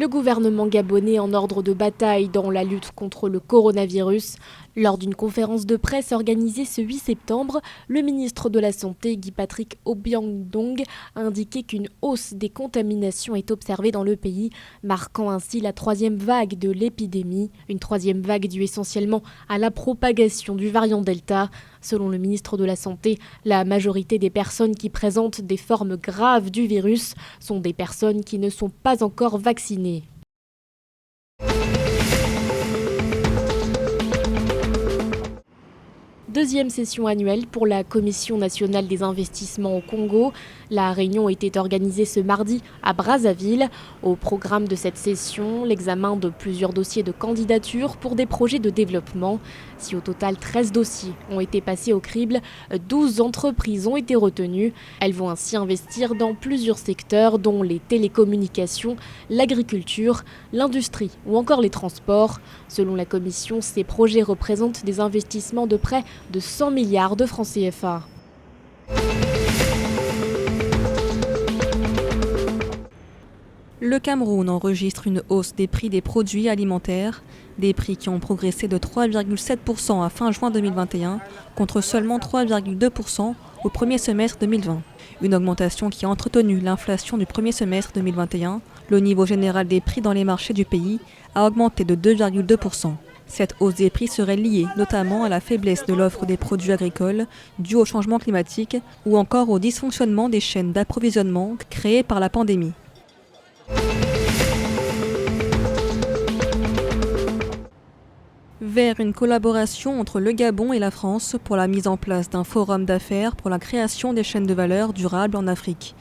Le gouvernement gabonais en ordre de bataille dans la lutte contre le coronavirus. Lors d'une conférence de presse organisée ce 8 septembre, le ministre de la Santé, Guy-Patrick Obiang-Dong, a indiqué qu'une hausse des contaminations est observée dans le pays, marquant ainsi la troisième vague de l'épidémie. Une troisième vague due essentiellement à la propagation du variant Delta. Selon le ministre de la Santé, la majorité des personnes qui présentent des formes graves du virus sont des personnes qui ne sont pas encore vaccinées. Deuxième session annuelle pour la Commission nationale des investissements au Congo. La réunion était organisée ce mardi à Brazzaville. Au programme de cette session, l'examen de plusieurs dossiers de candidature pour des projets de développement. Si au total 13 dossiers ont été passés au crible, 12 entreprises ont été retenues. Elles vont ainsi investir dans plusieurs secteurs dont les télécommunications, l'agriculture, l'industrie ou encore les transports. Selon la Commission, ces projets représentent des investissements de près de 100 milliards de francs CFA. Le Cameroun enregistre une hausse des prix des produits alimentaires, des prix qui ont progressé de 3,7% à fin juin 2021 contre seulement 3,2% au premier semestre 2020. Une augmentation qui a entretenu l'inflation du premier semestre 2021. Le niveau général des prix dans les marchés du pays a augmenté de 2,2%. Cette hausse des prix serait liée notamment à la faiblesse de l'offre des produits agricoles due au changement climatique ou encore au dysfonctionnement des chaînes d'approvisionnement créées par la pandémie. Vers une collaboration entre le Gabon et la France pour la mise en place d'un forum d'affaires pour la création des chaînes de valeur durables en Afrique.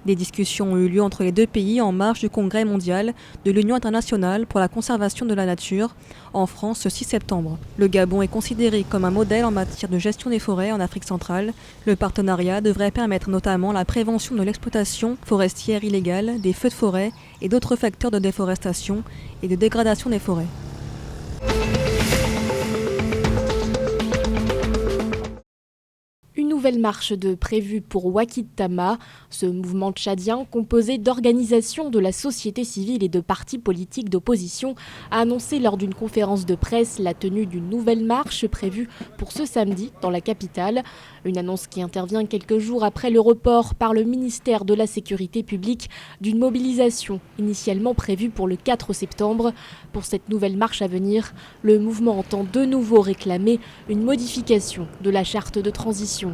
Des discussions ont eu lieu entre les deux pays en marge du Congrès mondial de l'Union internationale pour la conservation de la nature en France ce 6 septembre. Le Gabon est considéré comme un modèle en matière de gestion des forêts en Afrique centrale. Le partenariat devrait permettre notamment la prévention de l'exploitation forestière illégale, des feux de forêt et d'autres facteurs de déforestation et de dégradation des forêts. Une nouvelle marche de prévue pour Wakil Tama, ce mouvement tchadien composé d'organisations de la société civile et de partis politiques d'opposition, a annoncé lors d'une conférence de presse la tenue d'une nouvelle marche prévue pour ce samedi dans la capitale. Une annonce qui intervient quelques jours après le report par le ministère de la Sécurité publique d'une mobilisation initialement prévue pour le 4 septembre. Pour cette nouvelle marche à venir, le mouvement entend de nouveau réclamer une modification de la charte de transition.